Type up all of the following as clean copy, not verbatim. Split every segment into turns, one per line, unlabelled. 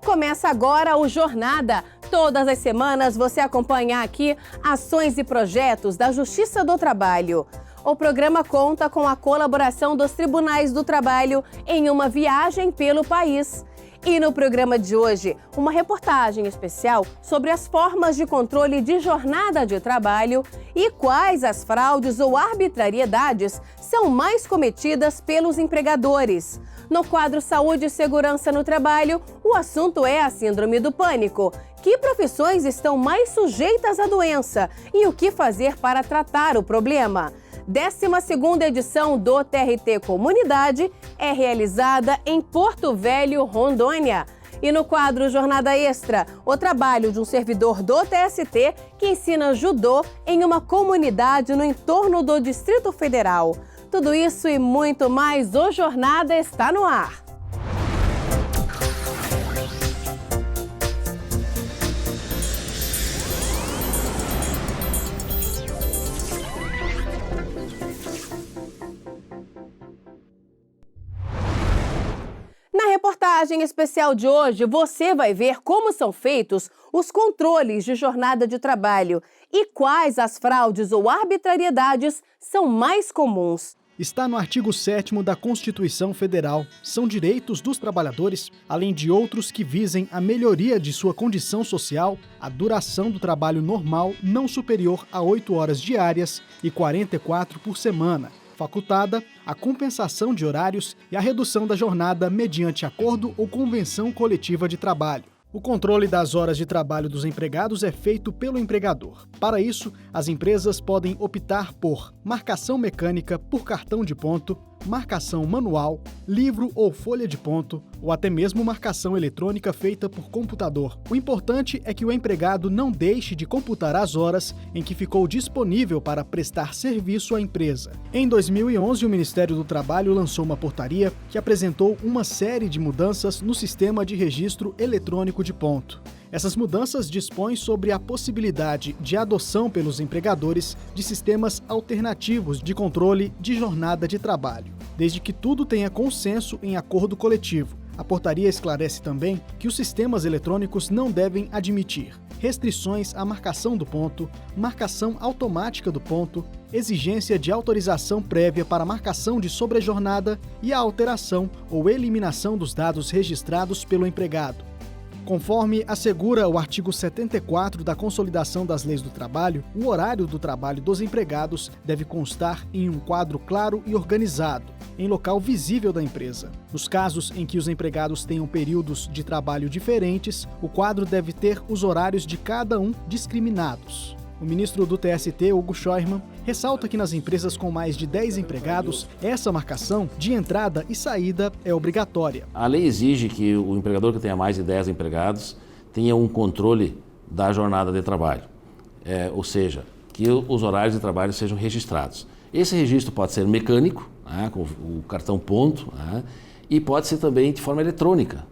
Começa agora o Jornada. Todas as semanas você acompanha aqui ações e projetos da Justiça do Trabalho. O programa conta com a colaboração dos Tribunais do Trabalho em uma viagem pelo país. E no programa de hoje, uma reportagem especial sobre as formas de controle de jornada de trabalho e quais as fraudes ou arbitrariedades são mais cometidas pelos empregadores. No quadro Saúde e Segurança no Trabalho, o assunto é a Síndrome do Pânico. Que profissões estão mais sujeitas à doença e o que fazer para tratar o problema? 12ª edição do TRT Comunidade é realizada em Porto Velho, Rondônia. E no quadro Jornada Extra, o trabalho de um servidor do TST que ensina judô em uma comunidade no entorno do Distrito Federal. Tudo isso e muito mais, o Jornada está no ar. Na reportagem especial de hoje, você vai ver como são feitos os controles de jornada de trabalho e quais as fraudes ou arbitrariedades são mais comuns.
Está no artigo 7º da Constituição Federal. São direitos dos trabalhadores, além de outros que visem a melhoria de sua condição social, a duração do trabalho normal não superior a 8 horas diárias e 44 por semana. Facultada a compensação de horários e a redução da jornada mediante acordo ou convenção coletiva de trabalho. O controle das horas de trabalho dos empregados é feito pelo empregador. Para isso, as empresas podem optar por marcação mecânica por cartão de ponto, marcação manual, livro ou folha de ponto, ou até mesmo marcação eletrônica feita por computador. O importante é que o empregado não deixe de computar as horas em que ficou disponível para prestar serviço à empresa. Em 2011, o Ministério do Trabalho lançou uma portaria que apresentou uma série de mudanças no sistema de registro eletrônico de ponto. Essas mudanças dispõem sobre a possibilidade de adoção pelos empregadores de sistemas alternativos de controle de jornada de trabalho, desde que tudo tenha consenso em acordo coletivo. A portaria esclarece também que os sistemas eletrônicos não devem admitir restrições à marcação do ponto, marcação automática do ponto, exigência de autorização prévia para marcação de sobrejornada e a alteração ou eliminação dos dados registrados pelo empregado. Conforme assegura o artigo 74 da Consolidação das Leis do Trabalho, o horário do trabalho dos empregados deve constar em um quadro claro e organizado, em local visível da empresa. Nos casos em que os empregados tenham períodos de trabalho diferentes, o quadro deve ter os horários de cada um discriminados. O ministro do TST, Hugo Scheuermann, ressalta que nas empresas com mais de 10 empregados, essa marcação de entrada e saída é obrigatória.
A lei exige que o empregador que tenha mais de 10 empregados tenha um controle da jornada de trabalho, ou seja, que os horários de trabalho sejam registrados. Esse registro pode ser mecânico, com o cartão ponto, e pode ser também de forma eletrônica,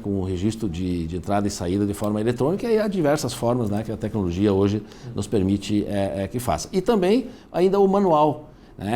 com o registro de entrada e saída de forma eletrônica, e há diversas formas que a tecnologia hoje nos permite que faça. E também ainda o manual,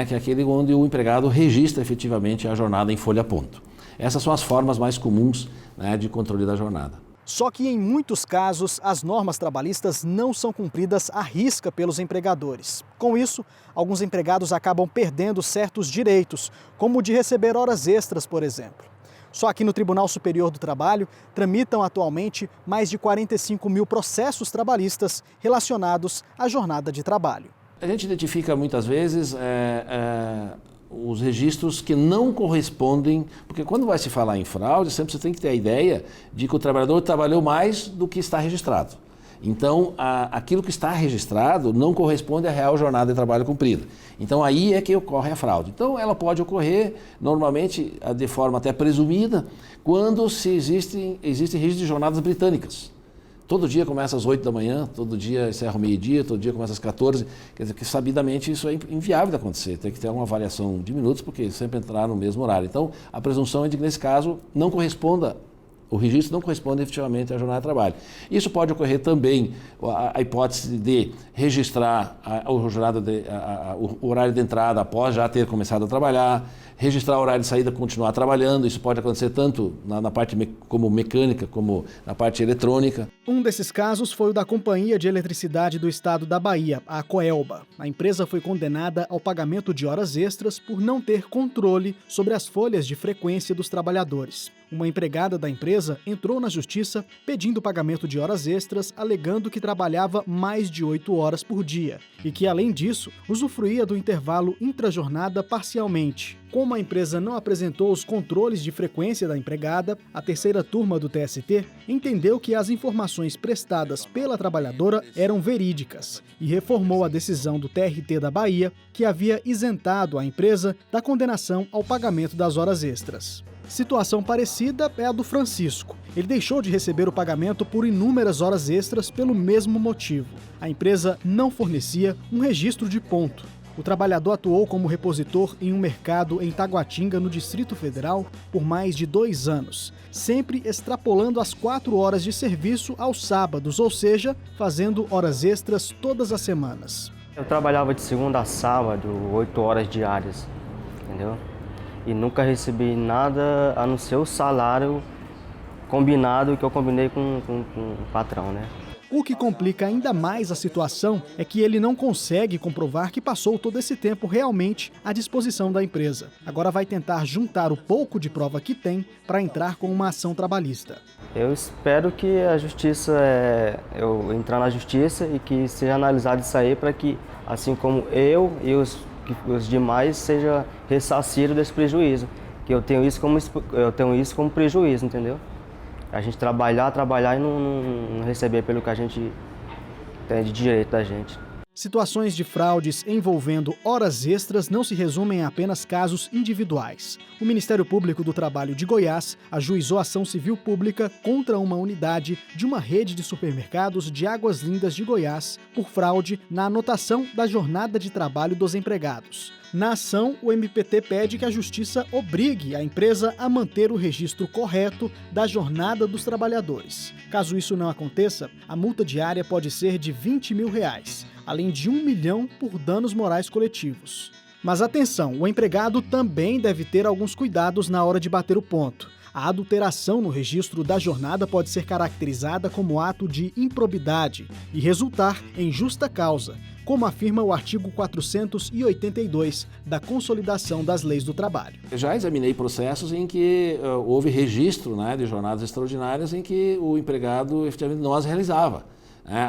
que é aquele onde o empregado registra efetivamente a jornada em folha ponto. Essas são as formas mais comuns de controle da jornada.
Só que em muitos casos, as normas trabalhistas não são cumpridas à risca pelos empregadores. Com isso, alguns empregados acabam perdendo certos direitos, como o de receber horas extras, por exemplo. Só aqui no Tribunal Superior do Trabalho tramitam atualmente mais de 45 mil processos trabalhistas relacionados à jornada de trabalho.
A gente identifica muitas vezes os registros que não correspondem, porque quando vai se falar em fraude, sempre você tem que ter a ideia de que o trabalhador trabalhou mais do que está registrado. Então, aquilo que está registrado não corresponde à real jornada de trabalho cumprida. Então, aí é que ocorre a fraude. Então, ela pode ocorrer, normalmente, de forma até presumida, quando existem registros de jornadas britânicas. Todo dia começa às 8 da manhã, todo dia encerra ao meio-dia, todo dia começa às 14. Quer dizer que, sabidamente, isso é inviável de acontecer. Tem que ter uma variação de minutos, porque sempre entrar no mesmo horário. Então, a presunção é de que, nesse caso, não corresponda O registro não corresponde efetivamente à jornada de trabalho. Isso pode ocorrer também a hipótese de registrar o horário de entrada após já ter começado a trabalhar, registrar o horário de saída e continuar trabalhando. Isso pode acontecer tanto na parte como mecânica, como na parte eletrônica.
Um desses casos foi o da Companhia de Eletricidade do Estado da Bahia, a Coelba. A empresa foi condenada ao pagamento de horas extras por não ter controle sobre as folhas de frequência dos trabalhadores. Uma empregada da empresa entrou na justiça pedindo pagamento de horas extras, alegando que trabalhava mais de 8 horas por dia e que, além disso, usufruía do intervalo intrajornada parcialmente. Como a empresa não apresentou os controles de frequência da empregada, a terceira turma do TST entendeu que as informações prestadas pela trabalhadora eram verídicas e reformou a decisão do TRT da Bahia, que havia isentado a empresa da condenação ao pagamento das horas extras. Situação parecida é a do Francisco. Ele deixou de receber o pagamento por inúmeras horas extras pelo mesmo motivo. A empresa não fornecia um registro de ponto. O trabalhador atuou como repositor em um mercado em Taguatinga, no Distrito Federal, por mais de 2 anos, sempre extrapolando as 4 horas de serviço aos sábados, ou seja, fazendo horas extras todas as semanas.
Eu trabalhava de segunda a sábado, 8 horas diárias, entendeu? E nunca recebi nada a não ser o salário combinado que eu combinei com o patrão, né?
O que complica ainda mais a situação é que ele não consegue comprovar que passou todo esse tempo realmente à disposição da empresa. Agora vai tentar juntar o pouco de prova que tem para entrar com uma ação trabalhista.
Eu espero que a justiça, eu entrar na justiça e que seja analisado isso aí para que, assim como eu e os demais, seja ressarcido desse prejuízo. Que eu tenho isso como prejuízo, entendeu? A gente trabalhar e não receber pelo que a gente tem de direito da gente.
Situações de fraudes envolvendo horas extras não se resumem a apenas casos individuais. O Ministério Público do Trabalho de Goiás ajuizou ação civil pública contra uma unidade de uma rede de supermercados de Águas Lindas de Goiás por fraude na anotação da jornada de trabalho dos empregados. Na ação, o MPT pede que a Justiça obrigue a empresa a manter o registro correto da jornada dos trabalhadores. Caso isso não aconteça, a multa diária pode ser de R$20 mil, além de R$1 milhão por danos morais coletivos. Mas atenção, o empregado também deve ter alguns cuidados na hora de bater o ponto. A adulteração no registro da jornada pode ser caracterizada como ato de improbidade e resultar em justa causa, como afirma o artigo 482 da Consolidação das Leis do Trabalho.
Eu já examinei processos em que houve registro, né, de jornadas extraordinárias em que o empregado efetivamente não as realizava.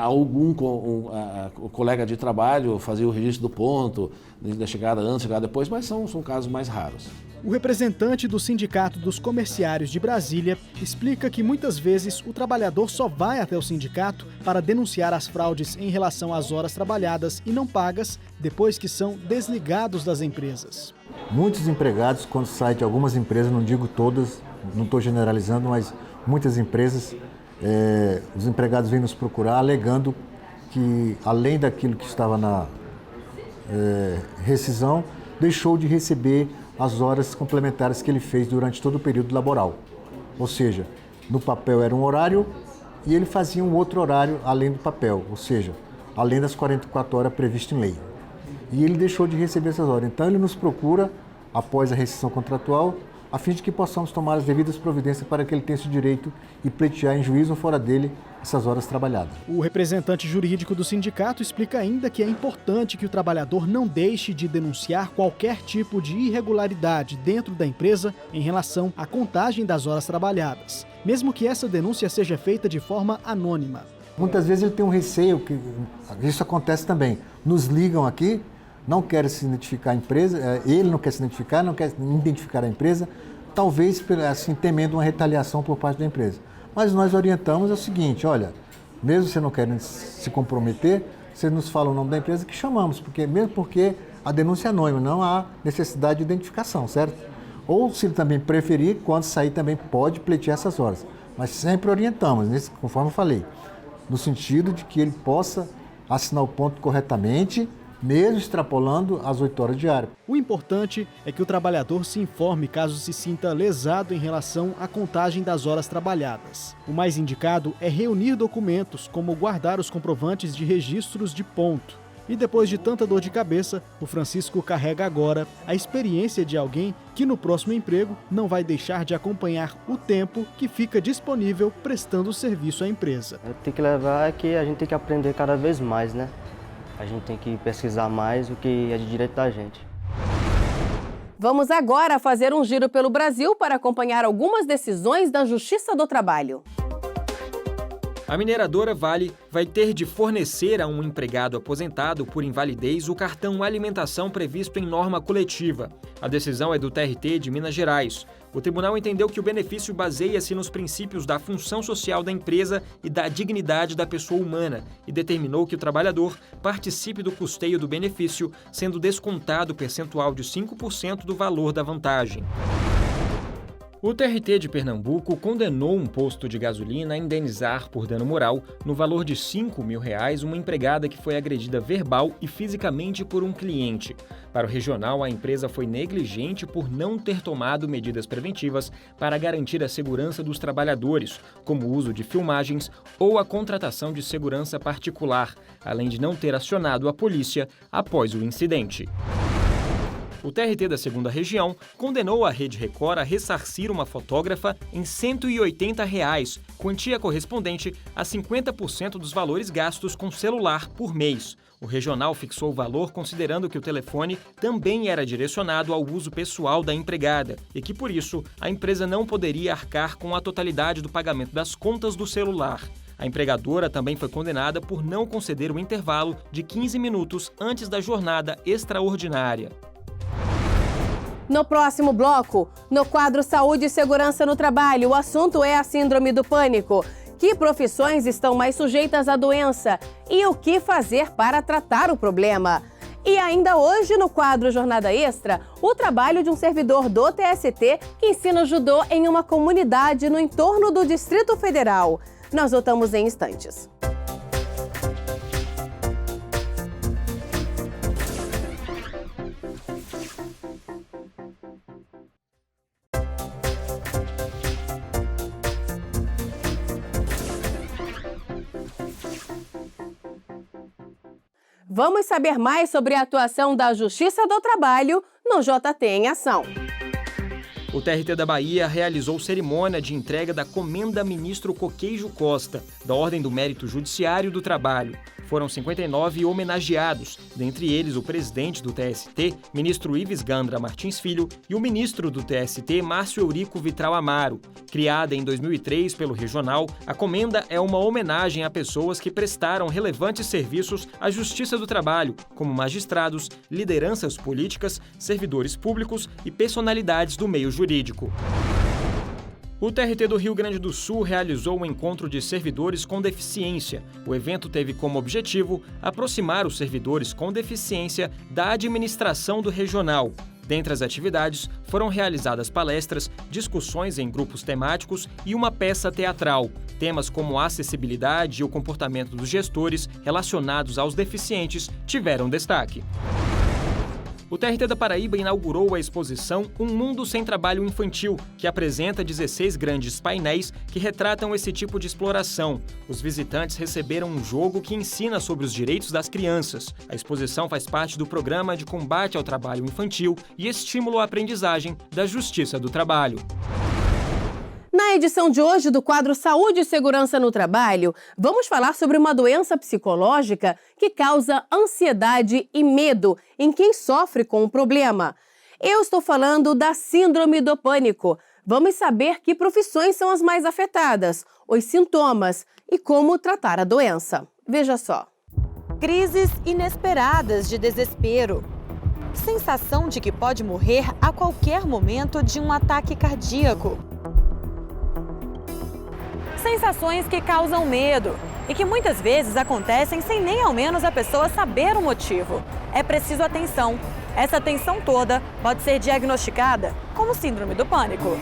Algum colega de trabalho fazia o registro do ponto, da chegada antes, chegada depois, mas são casos mais raros.
O representante do Sindicato dos Comerciários de Brasília explica que muitas vezes o trabalhador só vai até o sindicato para denunciar as fraudes em relação às horas trabalhadas e não pagas depois que são desligados das empresas.
Muitos empregados, quando saem de algumas empresas, não digo todas, não estou generalizando, mas muitas empresas, os empregados vêm nos procurar alegando que, além daquilo que estava na rescisão, deixou de receber as horas complementares que ele fez durante todo o período laboral. Ou seja, no papel era um horário e ele fazia um outro horário além do papel, ou seja, além das 44 horas previstas em lei. E ele deixou de receber essas horas. Então ele nos procura, após a rescisão contratual, a fim de que possamos tomar as devidas providências para que ele tenha esse direito e pleitear em juízo ou fora dele essas horas trabalhadas.
O representante jurídico do sindicato explica ainda que é importante que o trabalhador não deixe de denunciar qualquer tipo de irregularidade dentro da empresa em relação à contagem das horas trabalhadas, mesmo que essa denúncia seja feita de forma anônima.
Muitas vezes ele tem um receio, que isso acontece também. Nos ligam aqui, não querem se identificar a empresa, ele não quer se identificar, não quer identificar a empresa, talvez assim, temendo uma retaliação por parte da empresa. Mas nós orientamos o seguinte, olha, mesmo você não querendo se comprometer, você nos fala o nome da empresa que chamamos, mesmo porque a denúncia é anônima, não há necessidade de identificação, certo? Ou, se ele também preferir, quando sair também pode pleitear essas horas. Mas sempre orientamos, conforme eu falei, no sentido de que ele possa assinar o ponto corretamente mesmo extrapolando as 8 horas diárias.
O importante é que o trabalhador se informe caso se sinta lesado em relação à contagem das horas trabalhadas. O mais indicado é reunir documentos, como guardar os comprovantes de registros de ponto. E depois de tanta dor de cabeça, o Francisco carrega agora a experiência de alguém que no próximo emprego não vai deixar de acompanhar o tempo que fica disponível prestando serviço à empresa.
Tem que levar que a gente tem que aprender cada vez mais, né? A gente tem que pesquisar mais o que é de direito da gente.
Vamos agora fazer um giro pelo Brasil para acompanhar algumas decisões da Justiça do Trabalho.
A mineradora Vale vai ter de fornecer a um empregado aposentado por invalidez o cartão alimentação previsto em norma coletiva. A decisão é do TRT de Minas Gerais. O tribunal entendeu que o benefício baseia-se nos princípios da função social da empresa e da dignidade da pessoa humana e determinou que o trabalhador participe do custeio do benefício, sendo descontado o percentual de 5% do valor da vantagem. O TRT de Pernambuco condenou um posto de gasolina a indenizar por dano moral, no valor de R$5 mil, uma empregada que foi agredida verbal e fisicamente por um cliente. Para o regional, a empresa foi negligente por não ter tomado medidas preventivas para garantir a segurança dos trabalhadores, como o uso de filmagens ou a contratação de segurança particular, além de não ter acionado a polícia após o incidente. O TRT da 2ª Região condenou a Rede Record a ressarcir uma fotógrafa em R$ 180, quantia correspondente a 50% dos valores gastos com celular por mês. O regional fixou o valor considerando que o telefone também era direcionado ao uso pessoal da empregada e que, por isso, a empresa não poderia arcar com a totalidade do pagamento das contas do celular. A empregadora também foi condenada por não conceder o intervalo de 15 minutos antes da jornada extraordinária.
No próximo bloco, no quadro Saúde e Segurança no Trabalho, o assunto é a Síndrome do Pânico. Que profissões estão mais sujeitas à doença e o que fazer para tratar o problema? E ainda hoje, no quadro Jornada Extra, o trabalho de um servidor do TST que ensina judô em uma comunidade no entorno do Distrito Federal. Nós voltamos em instantes. Vamos saber mais sobre a atuação da Justiça do Trabalho no JT em Ação.
O TRT da Bahia realizou cerimônia de entrega da Comenda Ministro Coqueijo Costa, da Ordem do Mérito Judiciário do Trabalho. Foram 59 homenageados, dentre eles o presidente do TST, ministro Ives Gandra Martins Filho, e o ministro do TST, Márcio Eurico Vitral Amaro. Criada em 2003 pelo Regional, a Comenda é uma homenagem a pessoas que prestaram relevantes serviços à Justiça do Trabalho, como magistrados, lideranças políticas, servidores públicos e personalidades do meio jurídico. O TRT do Rio Grande do Sul realizou um encontro de servidores com deficiência. O evento teve como objetivo aproximar os servidores com deficiência da administração do regional. Dentre as atividades, foram realizadas palestras, discussões em grupos temáticos e uma peça teatral. Temas como a acessibilidade e o comportamento dos gestores relacionados aos deficientes tiveram destaque. O TRT da Paraíba inaugurou a exposição Um Mundo Sem Trabalho Infantil, que apresenta 16 grandes painéis que retratam esse tipo de exploração. Os visitantes receberam um jogo que ensina sobre os direitos das crianças. A exposição faz parte do Programa de Combate ao Trabalho Infantil e Estímulo à Aprendizagem da Justiça do Trabalho.
Na edição de hoje do quadro Saúde e Segurança no Trabalho, vamos falar sobre uma doença psicológica que causa ansiedade e medo em quem sofre com o problema. Eu estou falando da Síndrome do Pânico. Vamos saber que profissões são as mais afetadas, os sintomas e como tratar a doença. Veja só.
Crises inesperadas de desespero. Sensação de que pode morrer a qualquer momento de um ataque cardíaco. Sensações que causam medo e que muitas vezes acontecem sem nem ao menos a pessoa saber o motivo. É preciso atenção. Essa atenção toda pode ser diagnosticada como Síndrome do Pânico.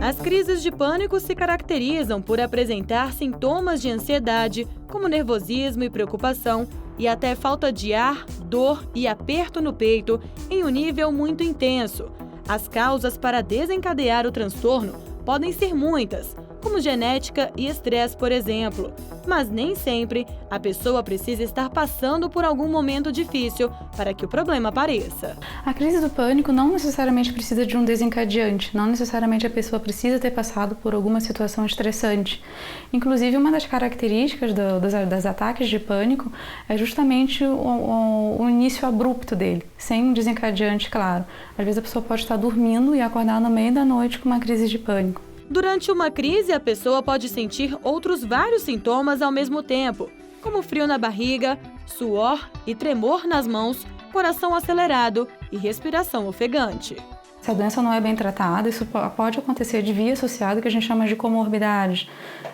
As crises de pânico se caracterizam por apresentar sintomas de ansiedade, como nervosismo e preocupação, e até falta de ar, dor e aperto no peito em um nível muito intenso. As causas para desencadear o transtorno podem ser muitas, como genética e estresse, por exemplo. Mas nem sempre a pessoa precisa estar passando por algum momento difícil para que o problema apareça.
A crise do pânico não necessariamente precisa de um desencadeante, não necessariamente a pessoa precisa ter passado por alguma situação estressante. Inclusive, uma das características dos ataques de pânico é justamente o início abrupto dele, sem um desencadeante claro. Às vezes a pessoa pode estar dormindo e acordar no meio da noite com uma crise de pânico.
Durante uma crise, a pessoa pode sentir outros vários sintomas ao mesmo tempo, como frio na barriga, suor e tremor nas mãos, coração acelerado e respiração ofegante.
Se a doença não é bem tratada, isso pode acontecer de via associada, que a gente chama de comorbidades,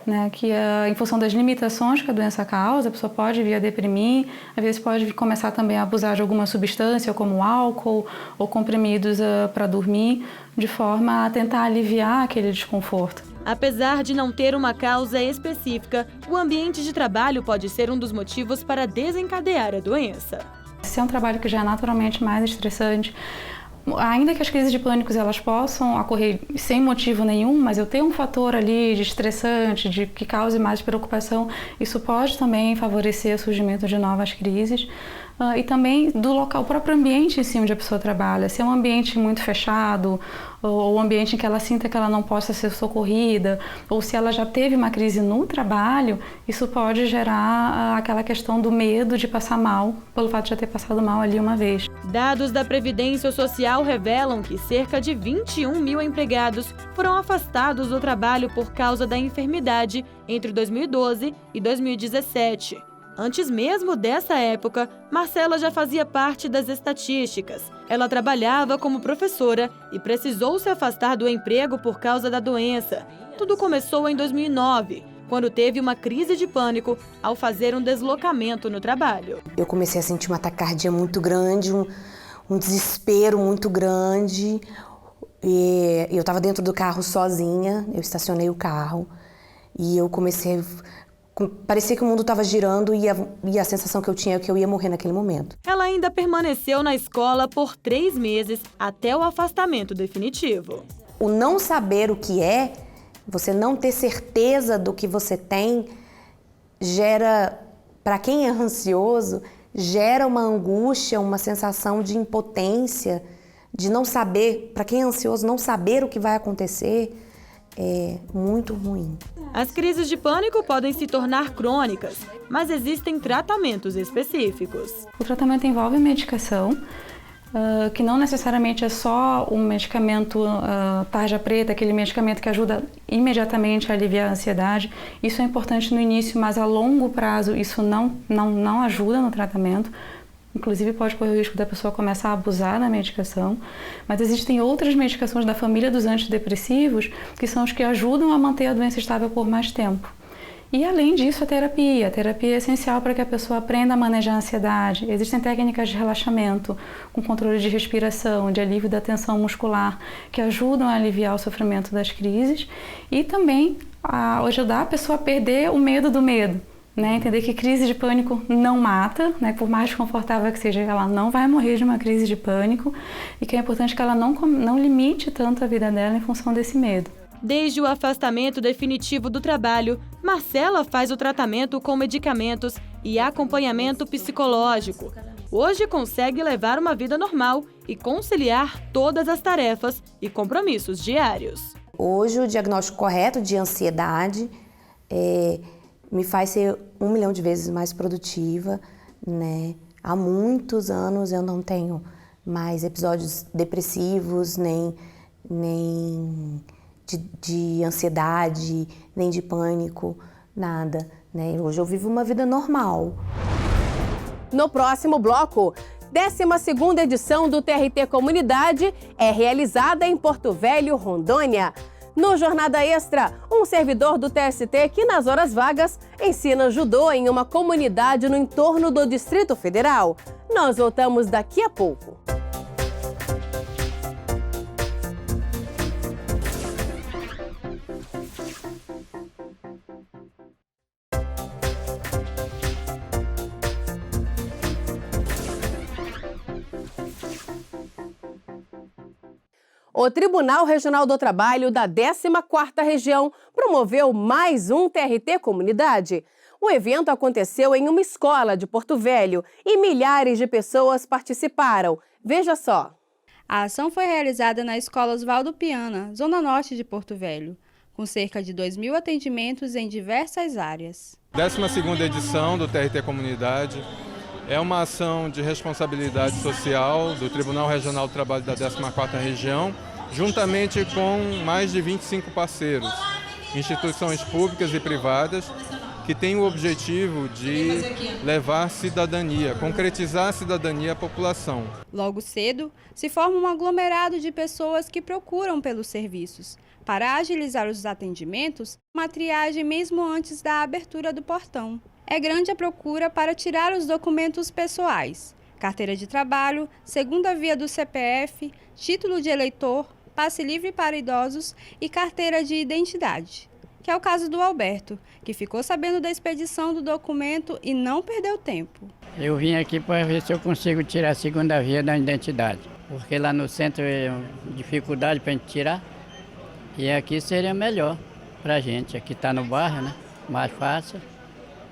né? Que em função das limitações que a doença causa, a pessoa pode vir a deprimir, às vezes pode começar também a abusar de alguma substância, como álcool ou comprimidos para dormir, de forma a tentar aliviar aquele desconforto.
Apesar de não ter uma causa específica, o ambiente de trabalho pode ser um dos motivos para desencadear a doença.
Se é um trabalho que já é naturalmente mais estressante, ainda que as crises de pânico elas possam ocorrer sem motivo nenhum, mas eu tenho um fator ali de estressante, de que cause mais preocupação, isso pode também favorecer o surgimento de novas crises. E também do local, o próprio ambiente em si onde a pessoa trabalha. Se é um ambiente muito fechado, ou um ambiente em que ela sinta que ela não possa ser socorrida, ou se ela já teve uma crise no trabalho, isso pode gerar aquela questão do medo de passar mal, pelo fato de já ter passado mal ali uma vez.
Dados da Previdência Social revelam que cerca de 21 mil empregados foram afastados do trabalho por causa da enfermidade entre 2012 e 2017. Antes mesmo dessa época, Marcela já fazia parte das estatísticas. Ela trabalhava como professora e precisou se afastar do emprego por causa da doença. Tudo começou em 2009, quando teve uma crise de pânico ao fazer um deslocamento no trabalho.
Eu comecei a sentir uma taquicardia muito grande, um desespero muito grande. E eu estava dentro do carro sozinha, eu estacionei o carro e eu comecei... Parecia que o mundo estava girando e a sensação que eu tinha é que eu ia morrer naquele momento.
Ela ainda permaneceu na escola por 3 meses até o afastamento definitivo.
O não saber o que é, você não ter certeza do que você tem, gera, para quem é ansioso, gera uma angústia, uma sensação de impotência, de não saber, para quem é ansioso, não saber o que vai acontecer, é muito ruim.
As crises de pânico podem se tornar crônicas, mas existem tratamentos específicos.
O tratamento envolve medicação, que não necessariamente é só um medicamento tarja preta, aquele medicamento que ajuda imediatamente a aliviar a ansiedade. Isso é importante no início, mas a longo prazo isso não ajuda no tratamento. Inclusive pode correr o risco da pessoa começar a abusar da medicação, mas existem outras medicações da família dos antidepressivos que são os que ajudam a manter a doença estável por mais tempo. E além disso, a terapia é essencial para que a pessoa aprenda a manejar a ansiedade. Existem técnicas de relaxamento, com controle de respiração, de alívio da tensão muscular, que ajudam a aliviar o sofrimento das crises e também a ajudar a pessoa a perder o medo do medo. Né, entender que crise de pânico não mata, né, por mais confortável que seja, ela não vai morrer de uma crise de pânico e que é importante que ela não limite tanto a vida dela em função desse medo.
Desde o afastamento definitivo do trabalho, Marcela faz o tratamento com medicamentos e acompanhamento psicológico. Hoje consegue levar uma vida normal e conciliar todas as tarefas e compromissos diários.
Hoje o diagnóstico correto de ansiedade me faz ser 1 milhão de vezes mais produtiva, né? Há muitos anos eu não tenho mais episódios depressivos, nem de ansiedade, nem de pânico, nada, né? Hoje eu vivo uma vida normal.
No próximo bloco, 12ª edição do TRT Comunidade é realizada em Porto Velho, Rondônia. No Jornada Extra, um servidor do TST que nas horas vagas ensina judô em uma comunidade no entorno do Distrito Federal. Nós voltamos daqui a pouco. O Tribunal Regional do Trabalho da 14ª Região promoveu mais um TRT Comunidade. O evento aconteceu em uma escola de Porto Velho e milhares de pessoas participaram. Veja só.
A ação foi realizada na Escola Oswaldo Piana, zona norte de Porto Velho, com cerca de 2.000 atendimentos em diversas áreas.
12ª edição do TRT Comunidade é uma ação de responsabilidade social do Tribunal Regional do Trabalho da 14ª Região, juntamente com mais de 25 parceiros, instituições públicas e privadas, que têm o objetivo de levar cidadania, concretizar a cidadania à população.
Logo cedo, se forma um aglomerado de pessoas que procuram pelos serviços. Para agilizar os atendimentos, uma triagem mesmo antes da abertura do portão. É grande a procura para tirar os documentos pessoais, carteira de trabalho, segunda via do CPF, título de eleitor, passe livre para idosos e carteira de identidade. Que é o caso do Alberto, que ficou sabendo da expedição do documento e não perdeu tempo.
Eu vim aqui para ver se eu consigo tirar a segunda via da identidade, porque lá no centro é dificuldade para a gente tirar, e aqui seria melhor para a gente. Aqui está no bairro, né? Mais fácil,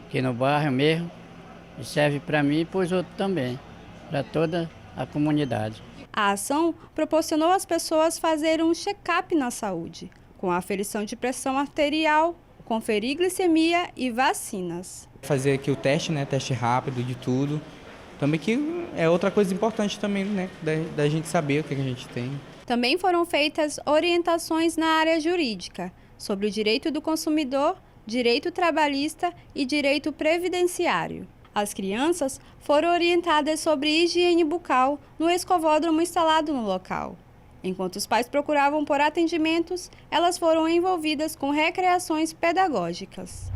aqui no bairro mesmo, e serve para mim e para os outros também, para toda a comunidade.
A ação proporcionou às pessoas fazerem um check-up na saúde, com aferição de pressão arterial, conferir glicemia e vacinas.
Fazer aqui o teste, né, teste rápido de tudo, também que é outra coisa importante também, né, da gente saber o que a gente tem.
Também foram feitas orientações na área jurídica, sobre o direito do consumidor, direito trabalhista e direito previdenciário. As crianças foram orientadas sobre higiene bucal no escovódromo instalado no local. Enquanto os pais procuravam por atendimentos, elas foram envolvidas com recreações pedagógicas.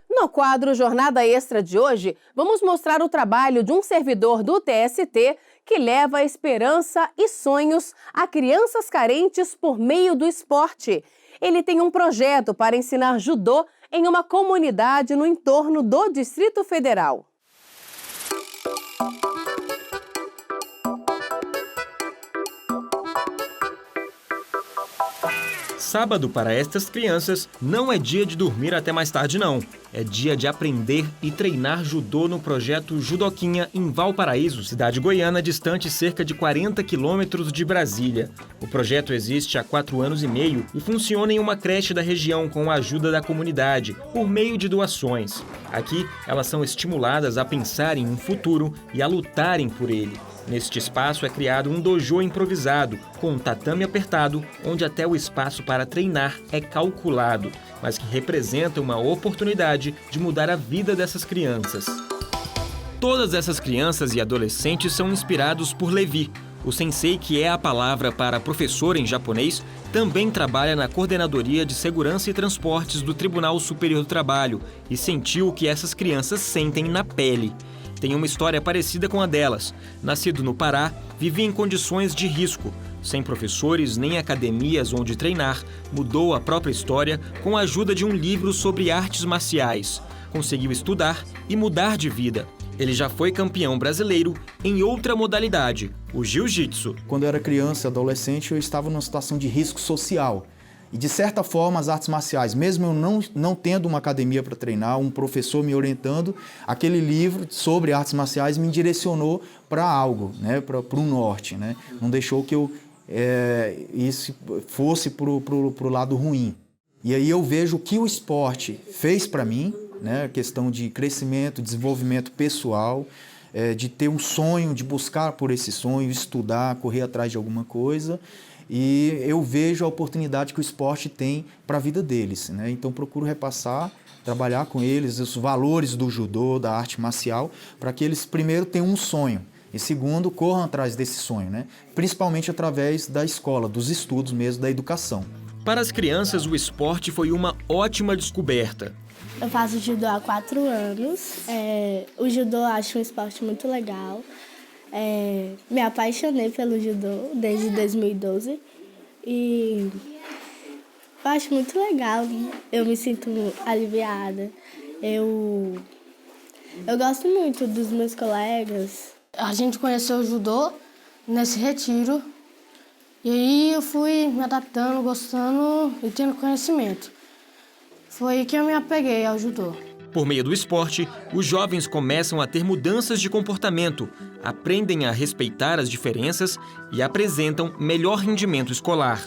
No quadro Jornada Extra de hoje, vamos mostrar o trabalho de um servidor do TST que leva esperança e sonhos a crianças carentes por meio do esporte. Ele tem um projeto para ensinar judô em uma comunidade no entorno do Distrito Federal.
Sábado para estas crianças não é dia de dormir até mais tarde não. É dia de aprender e treinar judô no projeto Judoquinha em Valparaíso, cidade goiana distante cerca de 40 quilômetros de Brasília. O projeto existe há 4 anos e meio e funciona em uma creche da região com a ajuda da comunidade, por meio de doações. Aqui, elas são estimuladas a pensar em um futuro e a lutarem por ele. Neste espaço é criado um dojo improvisado, com um tatame apertado, onde até o espaço para treinar é calculado, mas que representa uma oportunidade de mudar a vida dessas crianças. Todas essas crianças e adolescentes são inspirados por Levi. O sensei, que é a palavra para professor em japonês, também trabalha na Coordenadoria de Segurança e Transportes do Tribunal Superior do Trabalho e sentiu o que essas crianças sentem na pele. Tem uma história parecida com a delas. Nascido no Pará, vivia em condições de risco. Sem professores nem academias onde treinar, mudou a própria história com a ajuda de um livro sobre artes marciais. Conseguiu estudar e mudar de vida. Ele já foi campeão brasileiro em outra modalidade, o jiu-jitsu.
Quando eu era criança e adolescente, eu estava numa situação de risco social. E, de certa forma, as artes marciais, mesmo eu não tendo uma academia para treinar, um professor me orientando, aquele livro sobre artes marciais me direcionou para algo, né, para o norte. Né? Não deixou que eu isso fosse para o lado ruim. E aí eu vejo o que o esporte fez para mim, né, a questão de crescimento, desenvolvimento pessoal, de ter um sonho, de buscar por esse sonho, estudar, correr atrás de alguma coisa. E eu vejo a oportunidade que o esporte tem para a vida deles, né? Então procuro repassar, trabalhar com eles os valores do judô, da arte marcial, para que eles primeiro tenham um sonho e segundo corram atrás desse sonho, né? Principalmente através da escola, dos estudos mesmo, da educação.
Para as crianças, o esporte foi uma ótima descoberta.
Eu faço judô há 4 anos. O judô eu acho um esporte muito legal. Me apaixonei pelo judô desde 2012 e eu acho muito legal, eu me sinto aliviada, eu gosto muito dos meus colegas.
A gente conheceu o judô nesse retiro
E aí eu fui me adaptando, gostando e tendo conhecimento. Foi aí que eu me apeguei ao judô.
Por meio do esporte, os jovens começam a ter mudanças de comportamento, aprendem a respeitar as diferenças e apresentam melhor rendimento escolar.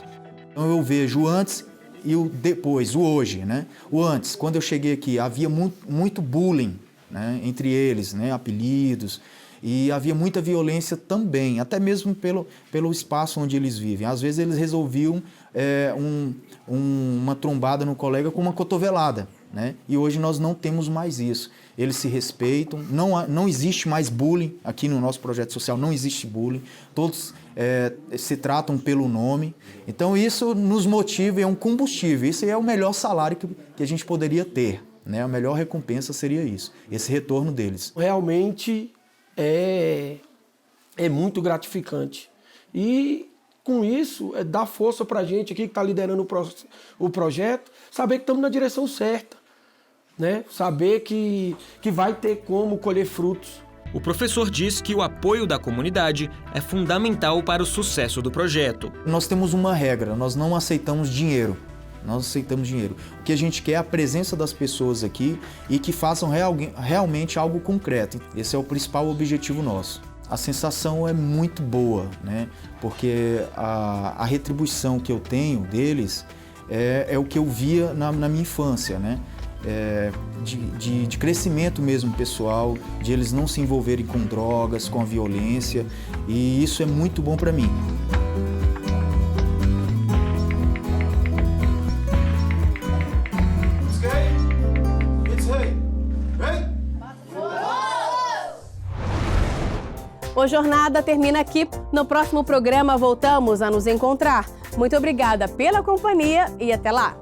Então eu vejo o antes e o depois, o hoje, né? O antes, quando eu cheguei aqui, havia muito bullying, né, entre eles, né, apelidos, e havia muita violência também, até mesmo pelo espaço onde eles vivem. Às vezes eles resolviam uma trombada no colega com uma cotovelada, né? E hoje nós não temos mais isso. Eles se respeitam, não existe mais bullying aqui no nosso projeto social, não existe bullying, todos se tratam pelo nome. Então isso nos motiva, é um combustível, isso é o melhor salário que a gente poderia ter, né? A melhor recompensa seria isso, esse retorno deles.
Realmente é muito gratificante. E com isso, dá força para a gente aqui que está liderando o projeto, saber que estamos na direção certa, né? Saber que vai ter como colher frutos.
O professor diz que o apoio da comunidade é fundamental para o sucesso do projeto.
Nós temos uma regra, nós não aceitamos dinheiro. Nós aceitamos dinheiro. O que a gente quer é a presença das pessoas aqui e que façam realmente algo concreto. Esse é o principal objetivo nosso. A sensação é muito boa, né? Porque a retribuição que eu tenho deles é o que eu via na minha infância, né? De crescimento mesmo pessoal, de eles não se envolverem com drogas, com a violência, e isso é muito bom para mim.
O Jornada termina aqui. No próximo programa voltamos a nos encontrar. Muito obrigada pela companhia e até lá!